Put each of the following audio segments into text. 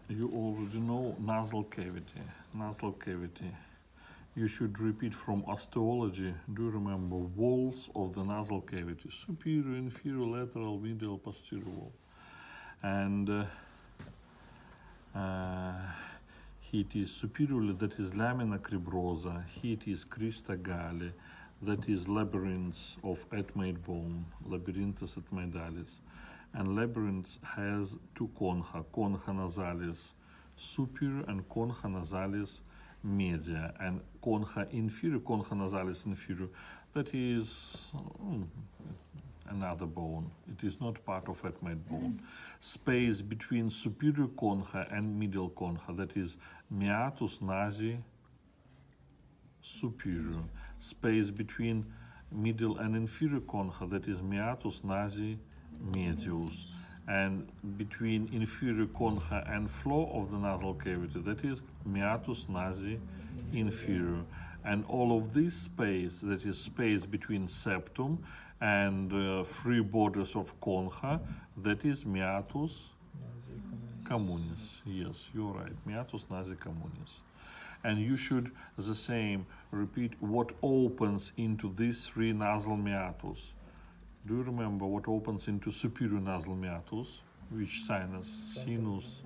you already know nasal cavity. Nasal cavity. You should repeat from osteology. Do you remember walls of the nasal cavity? Superior, inferior, lateral, medial, posterior wall. And it is superiorly, that is lamina cribrosa. It is crista galli, that is labyrinth of etmate bone, labyrinthus etmaidalis. And labyrinth has two concha, concha nasalis superior and concha nasalis media, and concha inferior, concha nasalis inferior, that is another bone. It is not part of etmate bone. Space between superior concha and middle concha, that is meatus nasi superior. Space between middle and inferior concha, that is meatus nasi medius. And between inferior concha and floor of the nasal cavity, that is meatus nasi inferior. And all of this space, that is space between septum and free borders of concha, that is meatus communis. Yes, you're right, meatus nasi communis. And you should the same repeat what opens into these three nasal meatus. Do you remember what opens into superior nasal meatus? Which sinus? Sinus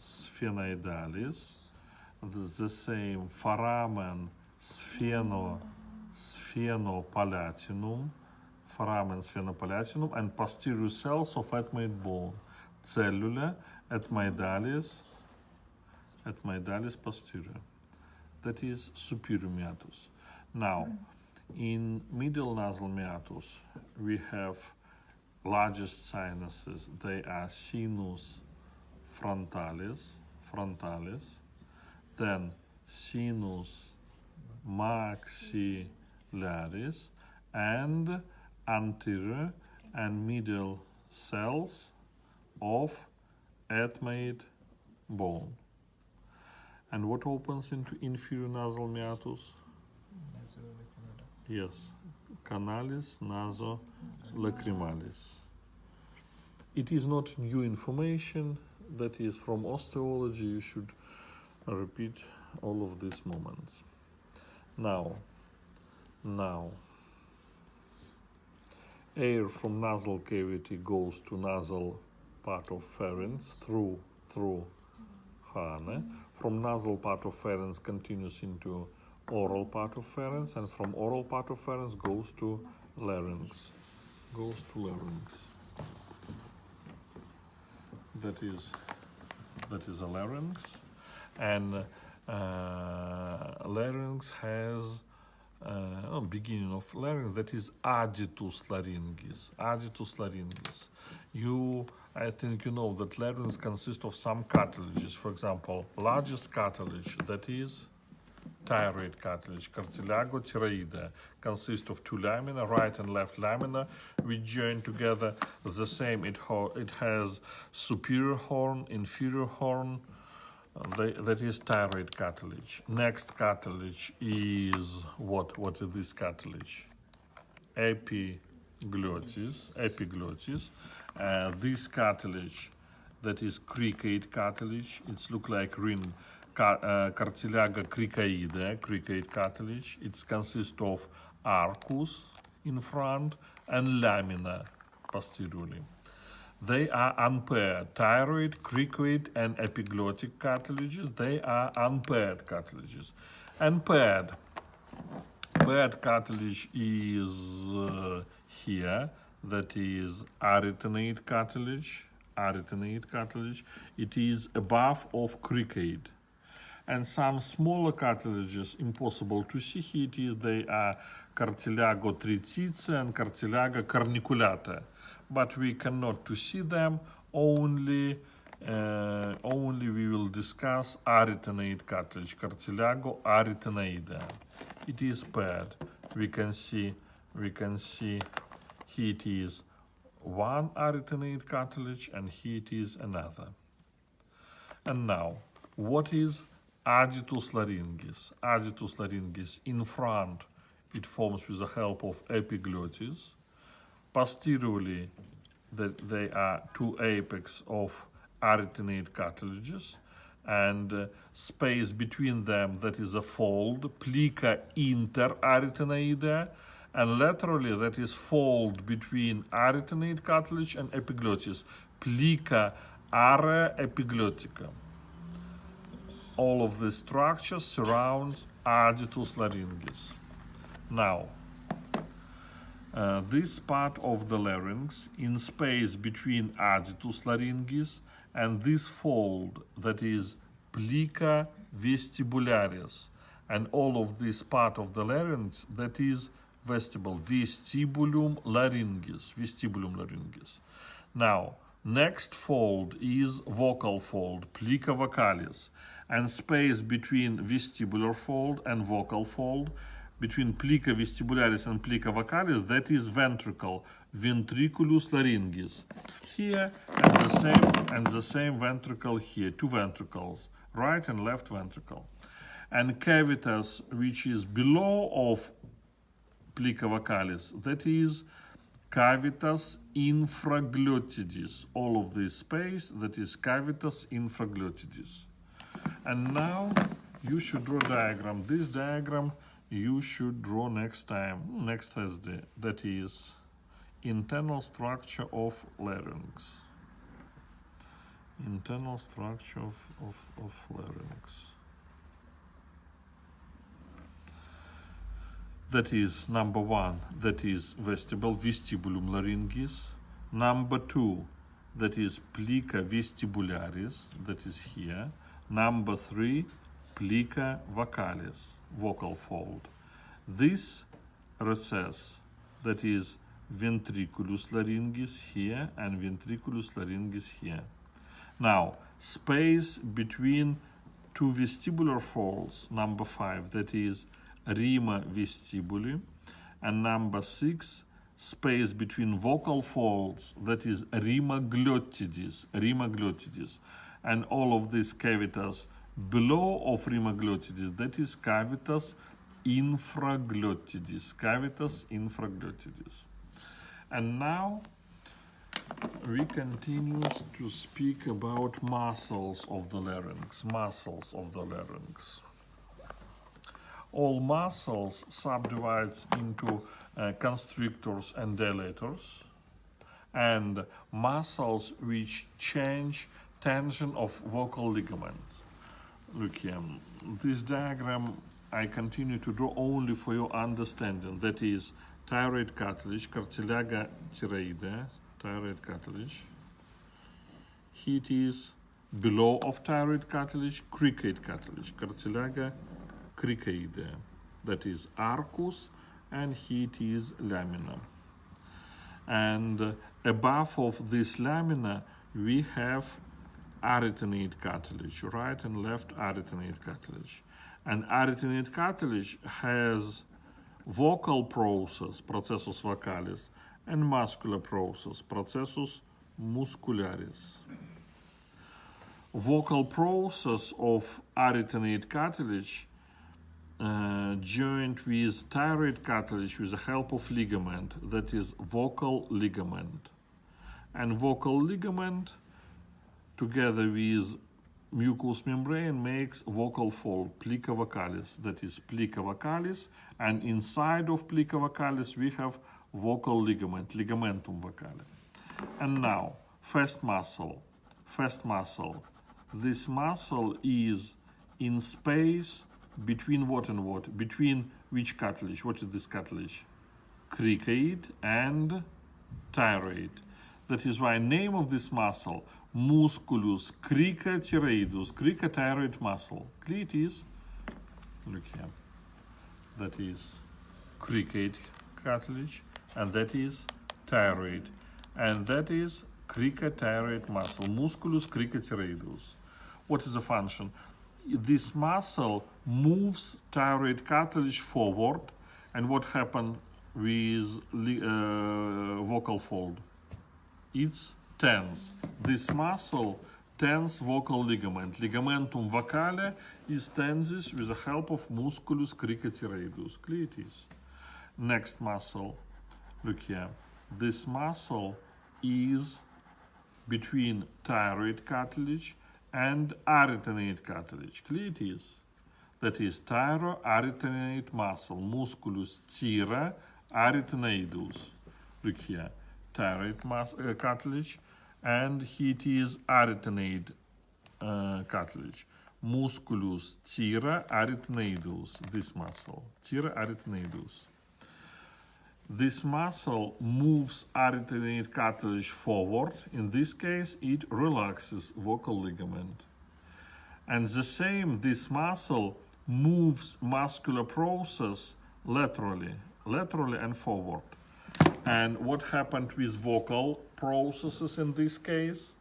sphenoidalis. The same foramen sphenopalatinum, foramen sphenopalatinum, and posterior cells of etmate bone. Cellula etmaidalis posterior. That is superior meatus. Now, in middle nasal meatus, we have largest sinuses. They are sinus frontalis, then sinus maxillaris, and anterior and middle cells of etmate bone. And what opens into inferior nasal meatus? Yes, canalis nasolacrimalis. It is not new information, that is from osteology. You should repeat all of these moments. Now, air from nasal cavity goes to nasal part of pharynx through Hane. From nasal part of pharynx continues into oral part of pharynx, and from oral part of pharynx goes to larynx. That is a larynx, and larynx has beginning of larynx, that is additus laryngis. I think you know that larynx consists of some cartilages. For example, largest cartilage, that is thyroid cartilage, cartilago thyroidea, consists of two lamina, right and left lamina, which join together the same. It has superior horn, inferior horn. That is thyroid cartilage. Next cartilage is what? What is this cartilage? Epiglottis. This cartilage, that is cricoid cartilage. It's look like ring. Cartilaga cricoid cartilage. It consists of arcus in front and lamina posteriorly. They are unpaired. Thyroid, cricoid, and epiglottic cartilages, they are unpaired cartilages. And paired cartilage is here, that is aretinate cartilage. It is above of cricoid. And some smaller cartilages, impossible to see here, they are cartilago triticea and cartilago carniculata. But we cannot to see them, only we will discuss aretinate cartilage, cartilago aretinaida. It is paired. We can see here it is one aretinate cartilage and here it is another. And now, what is additus laryngis? Additus laryngis, in front it forms with the help of epiglottis. Posteriorly, they are two apex of arytenoid cartilages, and space between them, that is a fold, plica interarytenoidea, and laterally, that is fold between arytenoid cartilage and epiglottis, plica area epiglottica. All of these structures surround adductus laryngis. Now, this part of the larynx, in space between addutus laryngis and this fold, that is plica vestibularis, and all of this part of the larynx, that is vestibulum laryngis. Now, next fold is vocal fold, plica vocalis, and space between vestibular fold and vocal fold, between plica vestibularis and plica vocalis, that is ventricle, ventriculus laryngis. Here, and the same ventricle here, two ventricles, right and left ventricle. And cavitas, which is below of plica vocalis, that is cavitas infraglottidis. All of this space, that is cavitas infraglottidis. And now you should draw diagram. This diagram you should draw next Thursday. That is internal structure of larynx. Internal structure of larynx. That is number 1, that is vestibulum laryngis. Number 2, that is plica vestibularis, that is here. Number 3, plica vocalis, vocal fold. This recess, that is ventriculus laryngis here and ventriculus laryngis here. Now, space between two vestibular folds, number 5, that is rima vestibuli, and number 6, space between vocal folds, that is rima glottidis, and all of these cavitas below of rima glottidis, that is cavitas infraglottidis, And now we continue to speak about muscles of the larynx, All muscles subdivide into constrictors and dilators, and muscles which change tension of vocal ligaments. Look here, this diagram I continue to draw only for your understanding. That is thyroid cartilage, cartilaga thyroidea, thyroid cartilage. Here it is below of thyroid cartilage, cricoid cartilage, cartilaga cricoidea, that is arcus, and here it is lamina. And above of this lamina we have arytenoid cartilage, right and left arytenoid cartilage. And arytenoid cartilage has vocal process, processus vocalis, and muscular process, processus muscularis. Vocal process of arytenoid cartilage joined with thyroid cartilage with the help of ligament, that is vocal ligament. And vocal ligament together with mucous membrane makes vocal fold, plica vocalis, that is plica vocalis, and inside of plica vocalis we have vocal ligament, ligamentum vocalis. And now, fast muscle. This muscle is in space between what and what? Between which cartilage? What is this cartilage? Cricoid and thyroid. That is why name of this muscle, musculus cricothyroidus, cricothyroid muscle. It is, look here, that is cricoid cartilage, and that is thyroid, and that is cricothyroid muscle, musculus cricothyroidus. What is the function? This muscle moves thyroid cartilage forward, and what happened with vocal fold? It's tense. This muscle tense vocal ligament. Ligamentum vocale is tenses with the help of musculus cricothyroidus. Clear it is. Next muscle. Look here. This muscle is between thyroid cartilage and arytenoid cartilage. Clear it is. That is thyroarytenoid muscle, musculus thyra arytenoidus. Look here, thyroid cartilage, and it is arytenoid cartilage. Musculus thyra arytenoidus, this muscle, thyra arytenoidus. This muscle moves arytenoid cartilage forward. In this case, it relaxes vocal ligament. And the same, this muscle moves muscular process laterally and forward. And what happened with vocal processes in this case?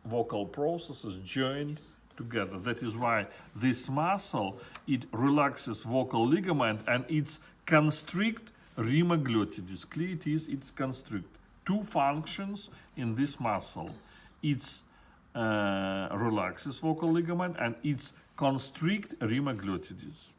Vocal processes joined together. That is why this muscle, it relaxes vocal ligament and it's constrict rima glottidis. Clear it is, it's constrict. Two functions in this muscle. It's relaxes vocal ligament and it's constrict rima glottidis.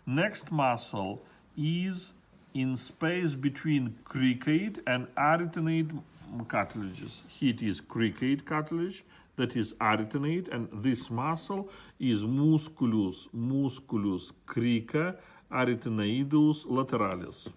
Next muscle is in space between cricoid and arytenoid cartilages. It is cricoid cartilage, that is arytenoid, and this muscle is musculus crica arytenoidus lateralis.